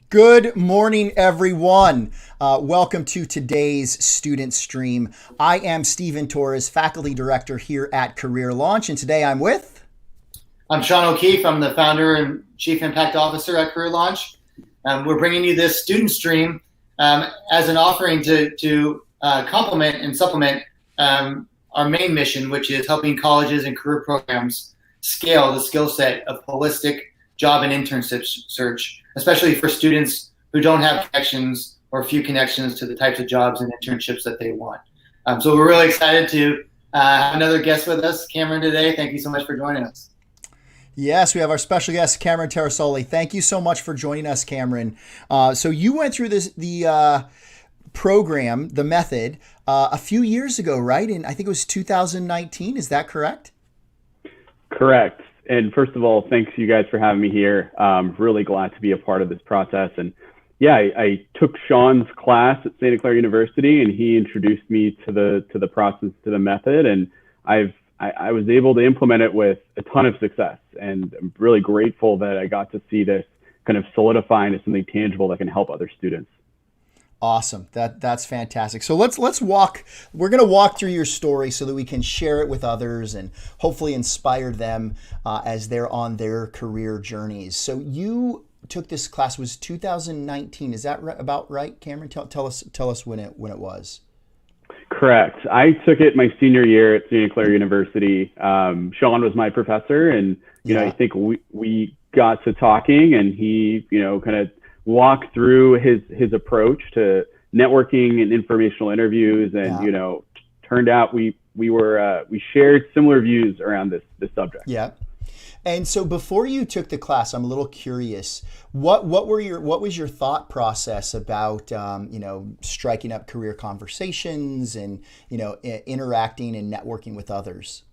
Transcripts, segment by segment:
Good morning, everyone. Welcome to today's student stream. I am Stephen Torres, faculty director here at Career Launch, and today I'm with... I'm Sean O'Keefe. I'm the founder and chief impact officer at Career Launch. We're bringing you this student stream as an offering to complement and supplement our main mission, which is helping colleges and career programs scale the skill set of holistic job and internship search, especially for students who don't have connections or few connections to the types of jobs and internships that they want. So we're really excited to have another guest with us, Camron, today. Thank you so much for joining us. Yes, we have our special guest, Camron Tarassoly. Thank you so much for joining us, Camron. So you went through the program, the method, a few years ago, right? And I think it was 2019. Is that correct? Correct. And first of all, thanks you guys for having me here. Really glad to be a part of this process. And yeah, I took Sean's class at Santa Clara University, and he introduced me to the process, to the method, and I was able to implement it with a ton of success. And I'm really grateful that I got to see this kind of solidify into something tangible that can help other students. Awesome. That's fantastic. So let's walk. We're going to walk through your story so that we can share it with others and hopefully inspire them as they're on their career journeys. So you took this class, was 2019. Is that about right, Camron? Tell us when it was. Correct. I took it my senior year at Santa Clara University. Sean was my professor, and I think we got to talking, and he kind of walk through his approach to networking and informational interviews, and turned out we shared similar views around this subject. Yeah. And so before you took the class, I'm a little curious, what was your thought process about striking up career conversations and interacting and networking with others?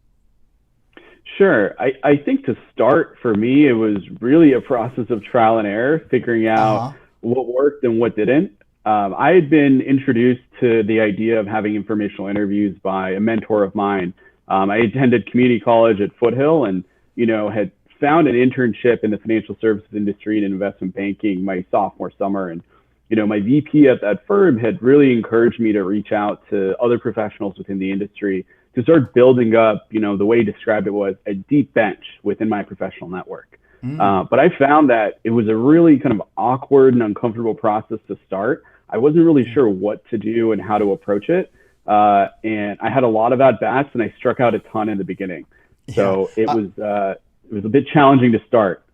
Sure. I think to start, for me, it was really a process of trial and error, figuring out what worked and what didn't. I had been introduced to the idea of having informational interviews by a mentor of mine. I attended community college at Foothill, and had found an internship in the financial services industry and investment banking my sophomore summer. And my VP at that firm had really encouraged me to reach out to other professionals within the industry to start building up, the way he described it was a deep bench within my professional network. But I found that it was a really kind of awkward and uncomfortable process to start. I wasn't really sure what to do and how to approach it. And I had a lot of at-bats, and I struck out a ton in the beginning. So it was a bit challenging to start.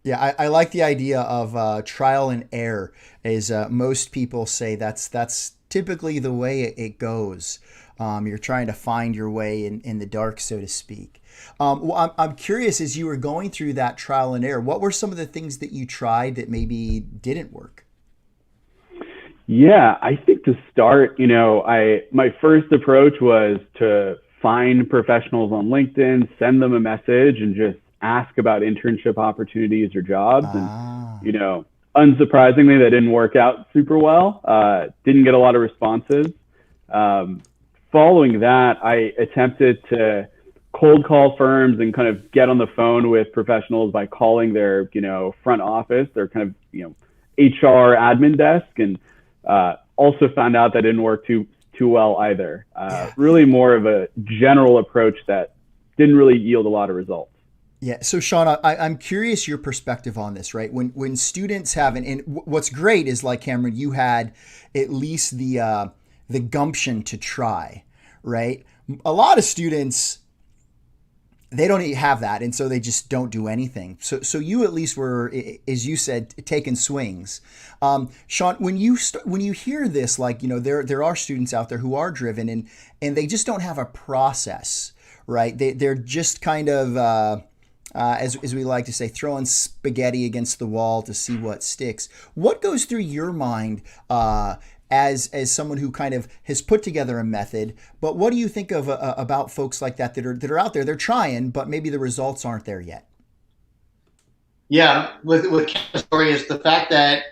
Yeah, I like the idea of trial and error. As most people say, that's typically the way it goes. You're trying to find your way in the dark, so to speak. I'm curious, as you were going through that trial and error, what were some of the things that you tried that maybe didn't work? Yeah, I think to start, my first approach was to find professionals on LinkedIn, send them a message, and just ask about internship opportunities or jobs. And, unsurprisingly, that didn't work out super well. Didn't get a lot of responses. Following that, I attempted to cold call firms and kind of get on the phone with professionals by calling their, front office, their kind of, HR admin desk, and also found out that didn't work too well either. Really more of a general approach that didn't really yield a lot of results. Yeah. So Sean, I'm curious your perspective on this, right? When students have, and what's great is, like Camron, you had at least the gumption to try, right? A lot of students, they don't have that, and so they just don't do anything. So you at least were, as you said, taking swings. Sean, when you hear this, like, there are students out there who are driven and they just don't have a process, right? They're just kind of as we like to say, throwing spaghetti against the wall to see what sticks. What goes through your mind as someone who kind of has put together a method, but what do you think of about folks like that are out there? They're trying, but maybe the results aren't there yet. Yeah, with Cam's story is the fact that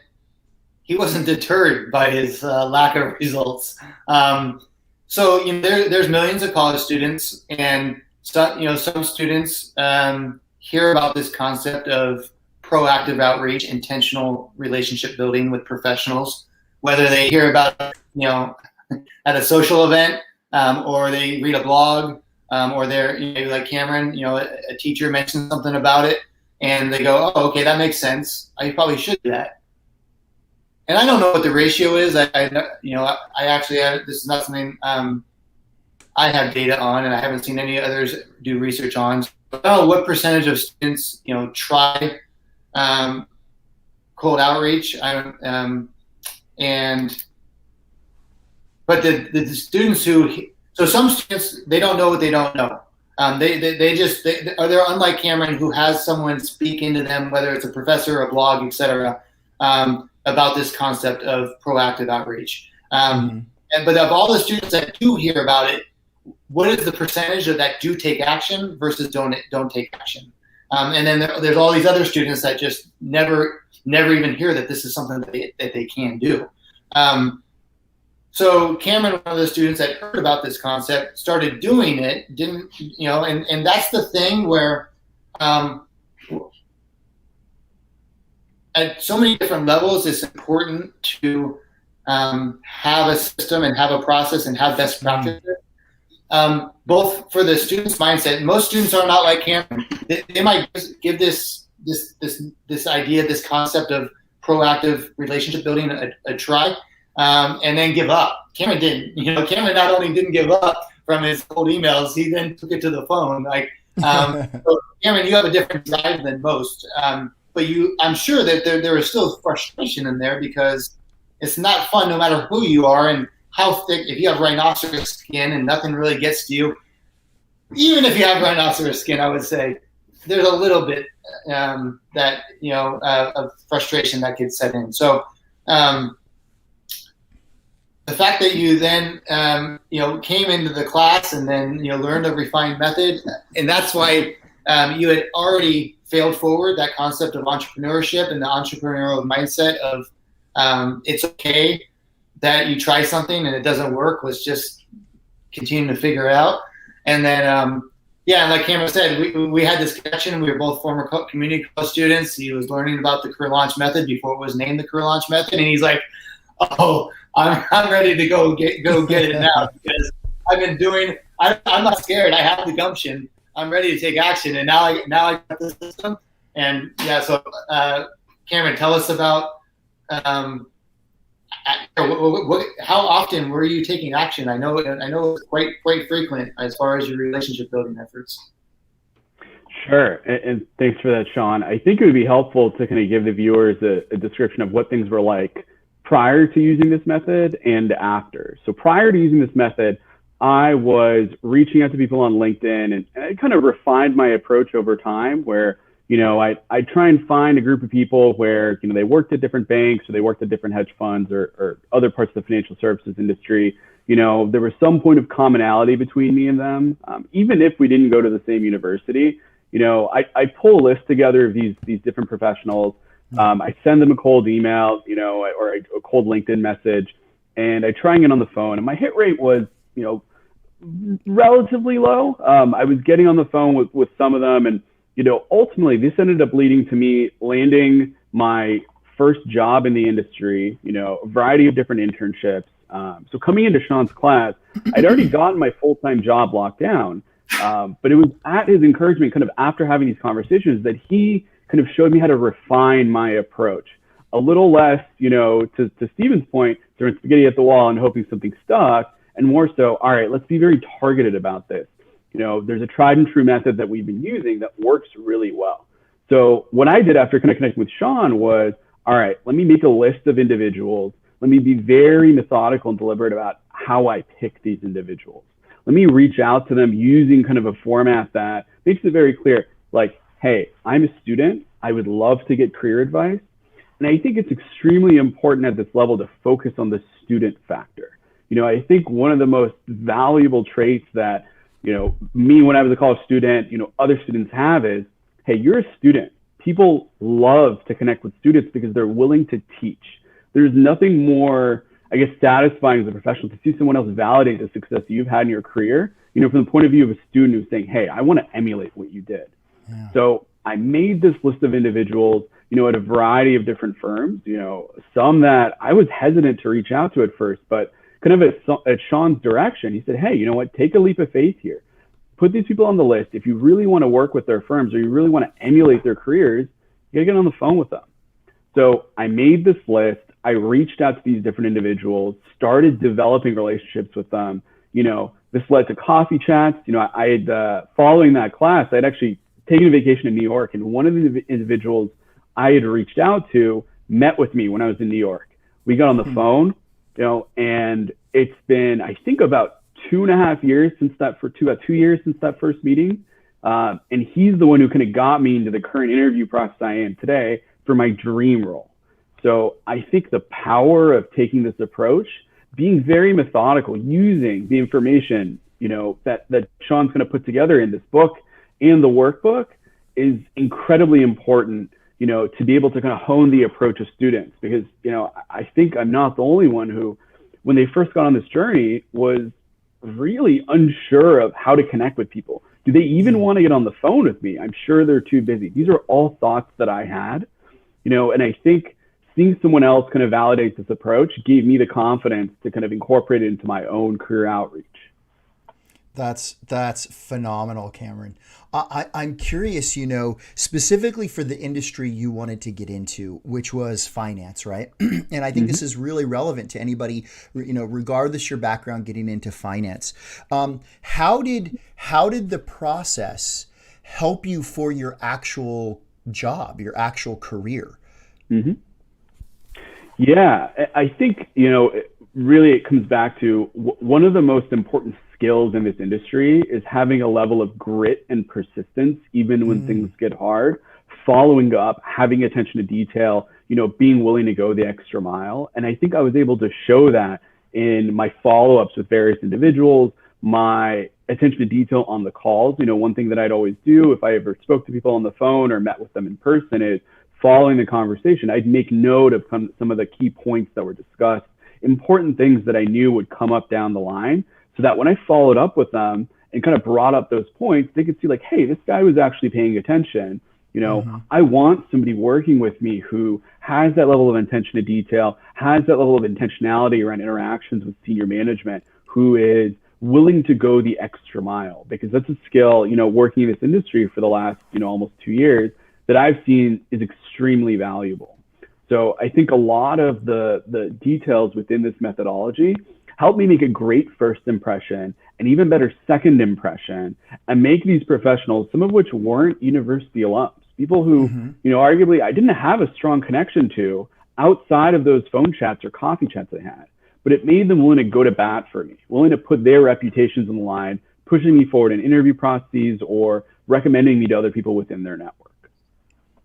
he wasn't deterred by his lack of results. So there's millions of college students, and some students hear about this concept of proactive outreach, intentional relationship building with professionals, whether they hear about, at a social event, or they read a blog, or they're, like Cameron, a teacher mentions something about it and they go, oh, okay, that makes sense. I probably should do that. And I don't know what the ratio is. I actually have, this is not something I have data on, and I haven't seen any others do research on. So I don't know what percentage of students, try cold outreach. But the students so some students, they don't know what they don't know. They're unlike Cameron, who has someone speak into them, whether it's a professor, a blog, etc., about this concept of proactive outreach. But of all the students that do hear about it, what is the percentage of that do take action versus don't take action? And then there's all these other students that just never even hear that this is something that they can do. So Cameron, one of the students that heard about this concept, started doing it, and that's the thing where at so many different levels, it's important to have a system and have a process and have best practices. Both for the student's mindset. Most students are not like Cameron. They might give this idea, this concept of proactive relationship building a try, and then give up. Cameron didn't. Cameron not only didn't give up from his cold emails, he then took it to the phone. So Cameron, you have a different drive than most. But I'm sure that there is still frustration in there because it's not fun no matter who you are and how thick. If you have rhinoceros skin and nothing really gets to you, even if you have rhinoceros skin, I would say there's a little bit of frustration that could set in. So the fact that you then came into the class and then learned a refined method, and that's why you had already failed forward that concept of entrepreneurship and the entrepreneurial mindset of it's okay that you try something and it doesn't work. Let's just continue to figure it out. And then, like Cameron said, we had this connection. We were both former community college students. He was learning about the career launch method before it was named the career launch method. And he's like, oh, I'm ready to go get it now because I've been doing, I'm not scared. I have the gumption. I'm ready to take action. And now I got the system. And so Cameron, tell us about, how often were you taking action? I know it's quite frequent as far as your relationship building efforts. Sure, and thanks for that, Sean. I think it would be helpful to kind of give the viewers a description of what things were like prior to using this method and after. So prior to using this method, I was reaching out to people on LinkedIn, and I kind of refined my approach over time where I try and find a group of people where, they worked at different banks or they worked at different hedge funds or other parts of the financial services industry. There was some point of commonality between me and them. Even if we didn't go to the same university, I pull a list together of these different professionals. I send them a cold email, or a cold LinkedIn message, and I try and get on the phone. And my hit rate was, relatively low. I was getting on the phone with some of them, and ultimately, this ended up leading to me landing my first job in the industry, a variety of different internships. So coming into Sean's class, I'd already gotten my full-time job locked down, but it was at his encouragement, kind of after having these conversations, that he kind of showed me how to refine my approach. A little less, to Stephen's point, throwing spaghetti at the wall and hoping something stuck, and more so, all right, let's be very targeted about this. There's a tried and true method that we've been using that works really well. So what I did after kind of connecting with Sean was, all right, let me make a list of individuals. Let me be very methodical and deliberate about how I pick these individuals. Let me reach out to them using kind of a format that makes it very clear, like, hey, I'm a student. I would love to get career advice. And I think it's extremely important at this level to focus on the student factor. I think one of the most valuable traits that me when I was a college student, other students have is, hey, you're a student. People love to connect with students because they're willing to teach. There's nothing more, I guess, satisfying as a professional to see someone else validate the success you've had in your career, from the point of view of a student who's saying, hey, I want to emulate what you did. Yeah. So I made this list of individuals, at a variety of different firms, some that I was hesitant to reach out to at first, but kind of at Sean's direction, he said, hey, you know what, take a leap of faith here. Put these people on the list. If you really want to work with their firms or you really want to emulate their careers, you got to get on the phone with them. So I made this list. I reached out to these different individuals, started developing relationships with them. This led to coffee chats. I had, following that class, I'd actually taken a vacation in New York, and one of the individuals I had reached out to met with me when I was in New York. We got on the phone, and it's been, I think, about 2.5 years since about 2 years since that first meeting. And he's the one who kind of got me into the current interview process I am today for my dream role. So I think the power of taking this approach, being very methodical, using the information, that Sean's going to put together in this book and the workbook is incredibly important, to be able to kind of hone the approach of students. Because, I think I'm not the only one who, when they first got on this journey, was really unsure of how to connect with people. Do they even want to get on the phone with me? I'm sure they're too busy. These are all thoughts that I had, and I think seeing someone else kind of validate this approach gave me the confidence to kind of incorporate it into my own career outreach. That's phenomenal, Cameron. I'm curious, specifically for the industry you wanted to get into, which was finance, right? And I think this is really relevant to anybody, regardless your background, getting into finance. How did the process help you for your actual job, your actual career? Mm-hmm. Yeah, I think, really it comes back to one of the most important skills in this industry is having a level of grit and persistence, even when things get hard, following up, having attention to detail, being willing to go the extra mile. And I think I was able to show that in my follow-ups with various individuals, my attention to detail on the calls. One thing that I'd always do if I ever spoke to people on the phone or met with them in person is following the conversation, I'd make note of some of the key points that were discussed, important things that I knew would come up down the line, so that when I followed up with them and kind of brought up those points, they could see like, hey, this guy was actually paying attention. I want somebody working with me who has that level of attention to detail, has that level of intentionality around interactions with senior management, who is willing to go the extra mile, because that's a skill, working in this industry for the last, almost 2 years, that I've seen is extremely valuable. So I think a lot of the details within this methodology help me make a great first impression, an even better second impression, and make these professionals, some of which weren't university alums, people who, arguably I didn't have a strong connection to outside of those phone chats or coffee chats I had, but it made them willing to go to bat for me, willing to put their reputations on the line, pushing me forward in interview processes or recommending me to other people within their network.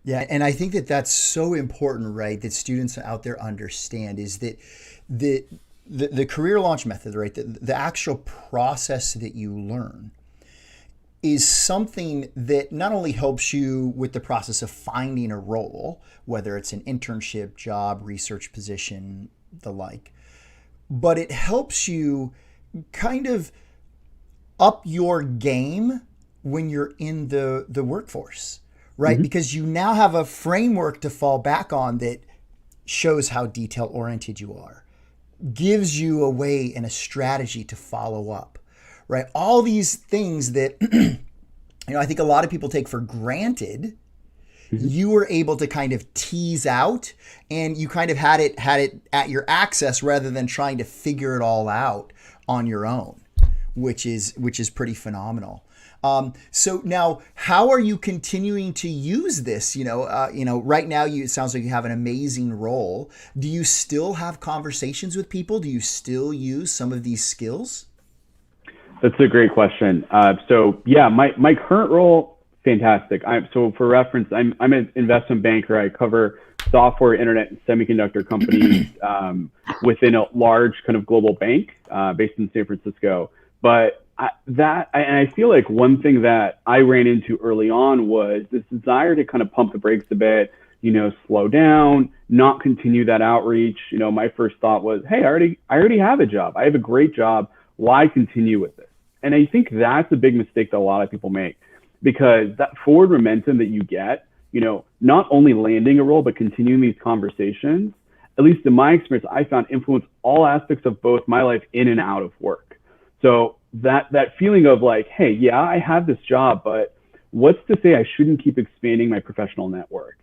Yeah, and I think that's so important, right? That students out there understand is that the career launch method, right? The actual process that you learn is something that not only helps you with the process of finding a role, whether it's an internship, job, research position, the like, but it helps you kind of up your game when you're in the workforce. Right? Because you now have a framework to fall back on that shows how detail oriented you are, gives you a way and a strategy to follow up, right? All these things that, I think a lot of people take for granted, you were able to kind of tease out, and you kind of had it at your access rather than trying to figure it all out on your own, which is pretty phenomenal. So now, how are you continuing to use this? Right now, it sounds like you have an amazing role. Do you still have conversations with people? Do you still use some of these skills? That's a great question. So yeah, my current role, fantastic. So for reference, I'm an investment banker. I cover software, internet, and semiconductor companies within a large kind of global bank based in San Francisco. But I feel like one thing that I ran into early on was this desire to kind of pump the brakes a bit, slow down, not continue that outreach. My first thought was, hey, I already have a job. I have a great job. Why continue with this? And I think that's a big mistake that a lot of people make, because that forward momentum that you get, not only landing a role, but continuing these conversations, at least in my experience, I found influence all aspects of both my life in and out of work. So that feeling of like, hey, yeah, I have this job, but what's to say I shouldn't keep expanding my professional network?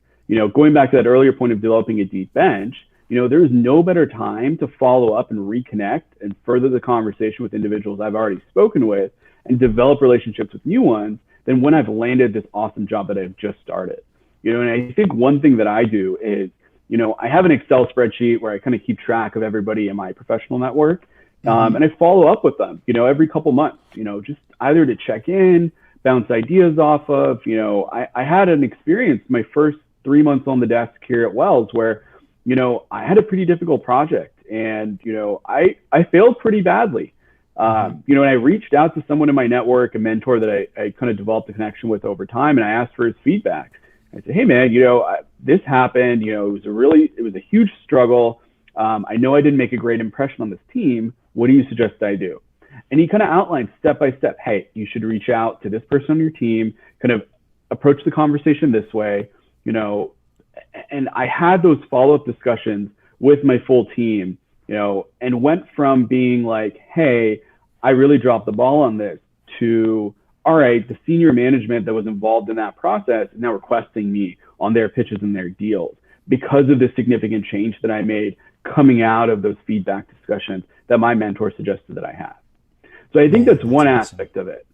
Going back to that earlier point of developing a deep bench, there's no better time to follow up and reconnect and further the conversation with individuals I've already spoken with and develop relationships with new ones than when I've landed this awesome job that I've just started. And I think one thing that I do is, I have an Excel spreadsheet where I kind of keep track of everybody in my professional network. And I follow up with them, every couple months, just either to check in, bounce ideas off of, I had an experience my first 3 months on the desk here at Wells where, I had a pretty difficult project and, I failed pretty badly. And I reached out to someone in my network, a mentor that I kind of developed a connection with over time, and I asked for his feedback. I said, hey man, this happened, it was a huge struggle. I know I didn't make a great impression on this team. What do you suggest I do? And he kind of outlined step by step, hey, you should reach out to this person on your team, kind of approach the conversation this way, and I had those follow-up discussions with my full team, and went from being like, hey, I really dropped the ball on this to, all right, the senior management that was involved in that process is now requesting me on their pitches and their deals because of the significant change that I made coming out of those feedback discussions that my mentor suggested that I have. So I think that's one aspect of it.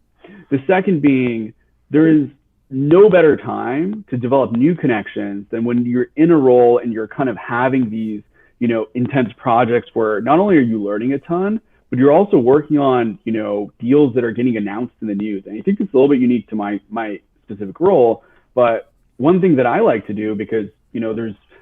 The second being, there is no better time to develop new connections than when you're in a role and you're kind of having these, intense projects where not only are you learning a ton, but you're also working on, deals that are getting announced in the news. And I think it's a little bit unique to my specific role. But one thing that I like to do, because,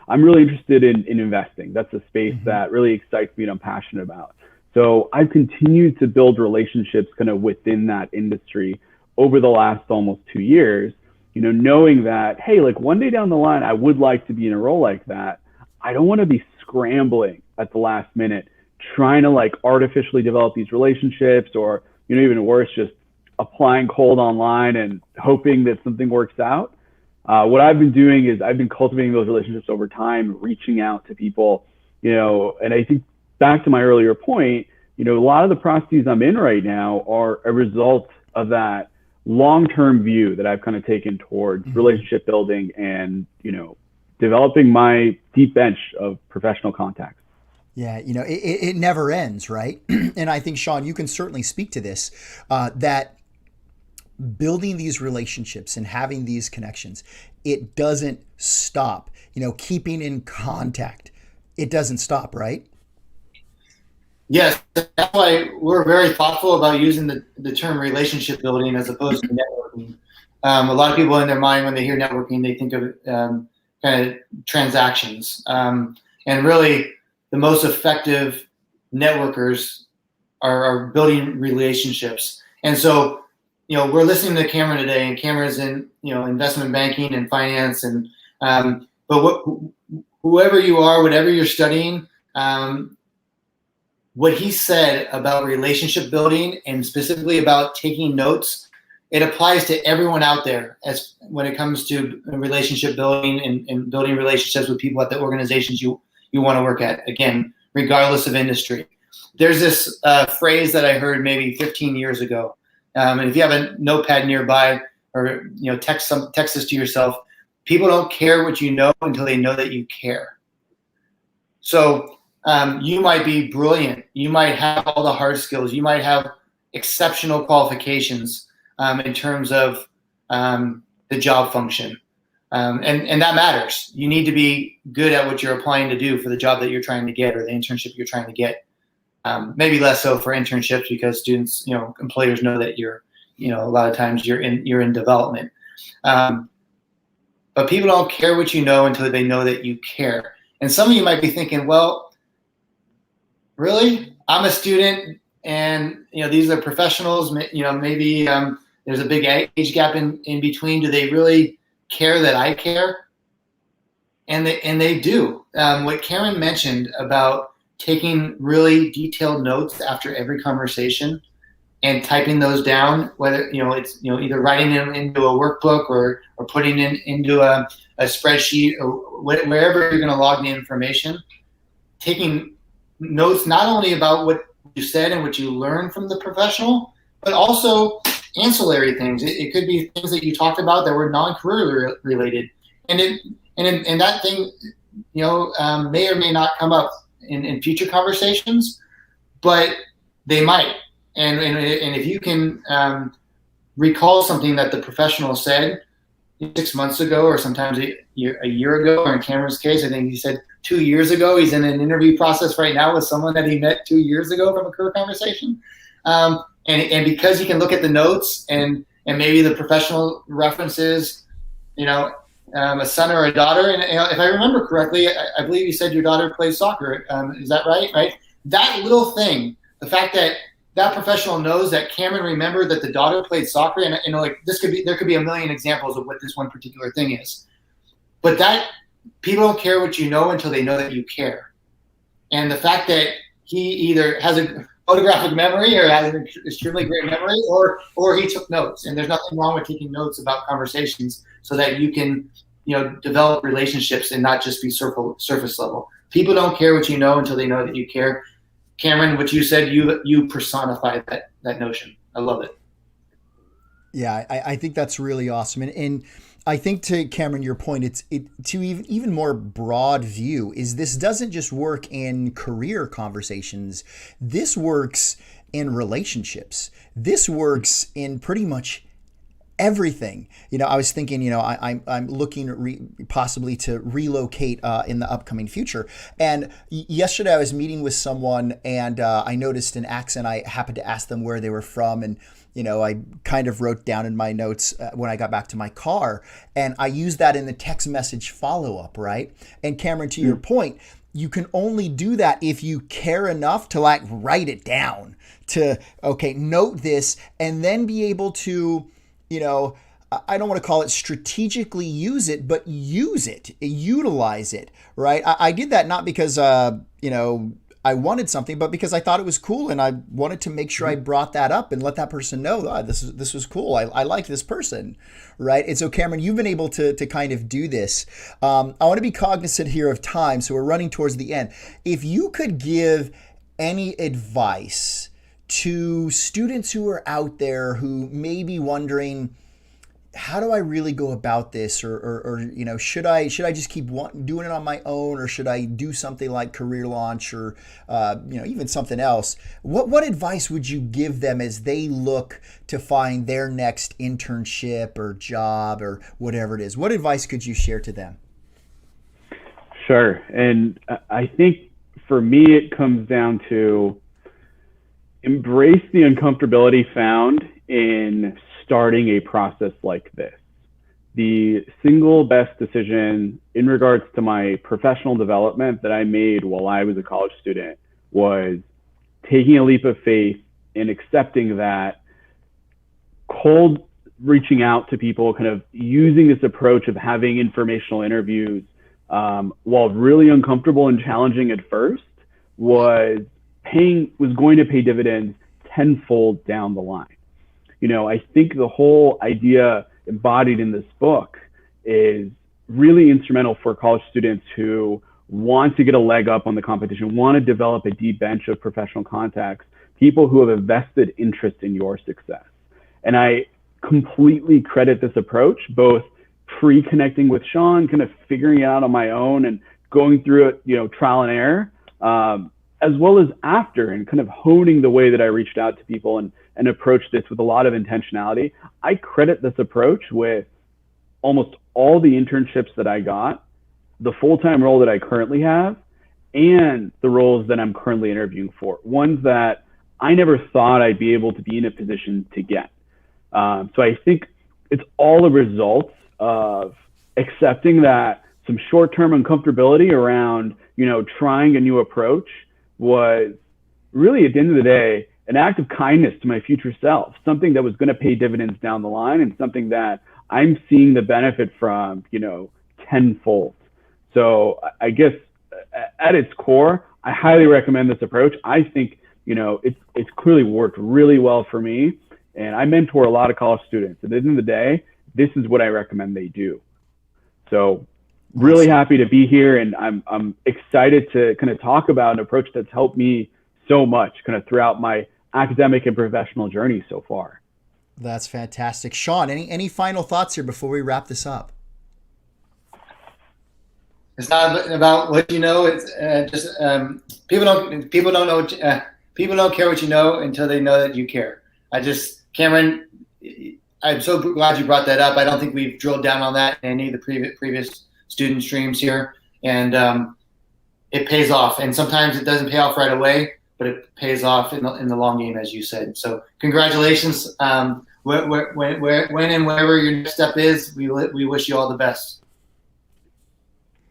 I'm really interested in investing. That's a space that really excites me and I'm passionate about. So I've continued to build relationships kind of within that industry over the last almost 2 years, knowing that, hey, like one day down the line, I would like to be in a role like that. I don't want to be scrambling at the last minute, trying to like artificially develop these relationships or, even worse, just applying cold online and hoping that something works out. What I've been doing is I've been cultivating those relationships over time, reaching out to people, and I think back to my earlier point, a lot of the processes I'm in right now are a result of that long-term view that I've kind of taken towards relationship building and, developing my deep bench of professional contacts. Yeah, it never ends, right? And I think, Sean, you can certainly speak to this, that building these relationships and having these connections, it doesn't stop. Keeping in contact, it doesn't stop, right? Yes, that's why we're very thoughtful about using the term relationship building as opposed to networking. A lot of people in their mind, when they hear networking, they think of kind of transactions. And really, the most effective networkers are building relationships. And so, we're listening to Camron today, and Camron's in, investment banking and finance. And but whoever you are, whatever you're studying, what he said about relationship building and specifically about taking notes, it applies to everyone out there as when it comes to relationship building and building relationships with people at the organizations you want to work at, again, regardless of industry. There's this phrase that I heard maybe 15 years ago. And if you have a notepad nearby or, text this to yourself, people don't care what you know until they know that you care. So you might be brilliant. You might have all the hard skills. You might have exceptional qualifications in terms of the job function. And that matters. You need to be good at what you're applying to do for the job that you're trying to get or the internship you're trying to get. Maybe less so for internships because students, employers know that you're, a lot of times you're in development. But people don't care what you know until they know that you care. And some of you might be thinking, well, really? I'm a student and, these are professionals, maybe there's a big age gap in between. Do they really care that I care? And they do. What Karen mentioned about taking really detailed notes after every conversation and typing those down, whether, it's, either writing them into a workbook or putting it into a spreadsheet or wherever you're going to log the information, taking notes not only about what you said and what you learned from the professional, but also ancillary things. It could be things that you talked about that were non-career related, and that thing, may or may not come up in future conversations, but they might. And if you can recall something that the professional said 6 months ago, or sometimes a year ago, or in Cameron's case, I think he said 2 years ago. He's in an interview process right now with someone that he met 2 years ago from a career conversation. And because he can look at the notes and maybe the professional references, a son or a daughter. And if I remember correctly, I believe you said your daughter plays soccer. Is that right? Right. That little thing, the fact that that professional knows that Cameron remembered that the daughter played soccer, and there could be a million examples of what this one particular thing is. But that people don't care what you know until they know that you care. And the fact that he either has a photographic memory or has an extremely great memory, or he took notes. And there's nothing wrong with taking notes about conversations so that you can, develop relationships and not just be surface level. People don't care what you know until they know that you care. Cameron, what you said, you personified that notion. I love it. Yeah, I think that's really awesome. And I think, to Cameron, your point, to even more broad view is this doesn't just work in career conversations. This works in relationships. This works in pretty much everything. I was thinking, I'm looking possibly to relocate in the upcoming future. And yesterday I was meeting with someone, and I noticed an accent. I happened to ask them where they were from, and I kind of wrote down in my notes when I got back to my car, and I used that in the text message follow-up, right? And Cameron, to your point, you can only do that if you care enough to write it down, to, note this, and then be able to, I don't want to call it strategically use it, but use it, utilize it, right? I did that not because, I wanted something, but because I thought it was cool, and I wanted to make sure I brought that up and let that person know, this was cool. I like this person, right? And so, Cameron, you've been able to kind of do this. I want to be cognizant here of time, so we're running towards the end. If you could give any advice to students who are out there who may be wondering, how do I really go about this? Or should I just keep doing it on my own, or should I do something like Career Launch, or even something else? What advice would you give them as they look to find their next internship or job or whatever it is? What advice could you share to them? Sure. And I think for me, it comes down to embrace the uncomfortability found in starting a process like this. The single best decision in regards to my professional development that I made while I was a college student was taking a leap of faith and accepting that cold reaching out to people, kind of using this approach of having informational interviews, while really uncomfortable and challenging at first, was going to pay dividends tenfold down the line. I think the whole idea embodied in this book is really instrumental for college students who want to get a leg up on the competition, want to develop a deep bench of professional contacts, people who have a vested interest in your success. And I completely credit this approach, both pre-connecting with Sean, kind of figuring it out on my own and going through it, trial and error, as well as after, and kind of honing the way that I reached out to people and approached this with a lot of intentionality. I credit this approach with almost all the internships that I got, the full-time role that I currently have, and the roles that I'm currently interviewing for, ones that I never thought I'd be able to be in a position to get. So I think it's all a result of accepting that some short-term uncomfortability around, trying a new approach was really, at the end of the day, an act of kindness to my future self, something that was going to pay dividends down the line, and something that I'm seeing the benefit from, tenfold. So I guess at its core, I highly recommend this approach. I think, it's clearly worked really well for me, and I mentor a lot of college students. At the end of the day, this is what I recommend they do. So really happy to be here, and I'm excited to kind of talk about an approach that's helped me so much kind of throughout my academic and professional journey so far. That's fantastic. Sean, any final thoughts here before we wrap this up? It's not about what you know. It's just people don't know. People don't care what you know until they know that you care. Cameron, I'm so glad you brought that up. I don't think we've drilled down on that in any of the previous student streams here, and it pays off. And sometimes it doesn't pay off right away, but it pays off in the long game, as you said. So congratulations. When and wherever your next step is, we wish you all the best.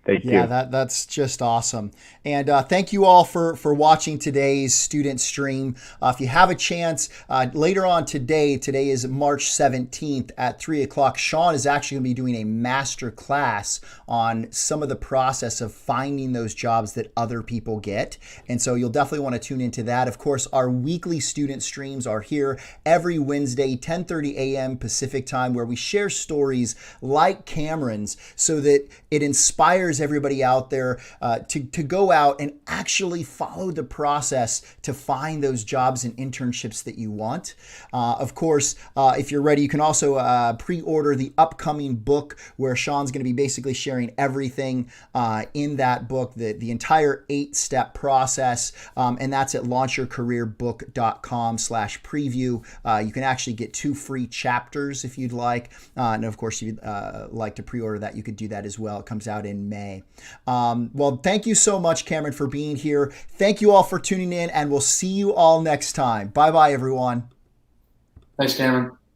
Thank you. Yeah, that's just awesome. And thank you all for watching today's student stream. If you have a chance, later on today is March 17th at 3 o'clock, Sean is actually going to be doing a master class on some of the process of finding those jobs that other people get. And so you'll definitely want to tune into that. Of course, our weekly student streams are here every Wednesday, 10:30 a.m. Pacific time, where we share stories like Cameron's so that it inspires everybody out there to go out and actually follow the process to find those jobs and internships that you want. Of course, if you're ready, you can also pre-order the upcoming book, where Sean's going to be basically sharing everything in that book, the entire 8-step process, and that's at launchyourcareerbook.com/preview. You can actually get 2 free chapters if you'd like, and of course, if you'd like to pre-order that, you could do that as well. It comes out in May. Well, thank you so much, Cameron, for being here. Thank you all for tuning in, and we'll see you all next time. Bye-bye, everyone. Thanks, Cameron.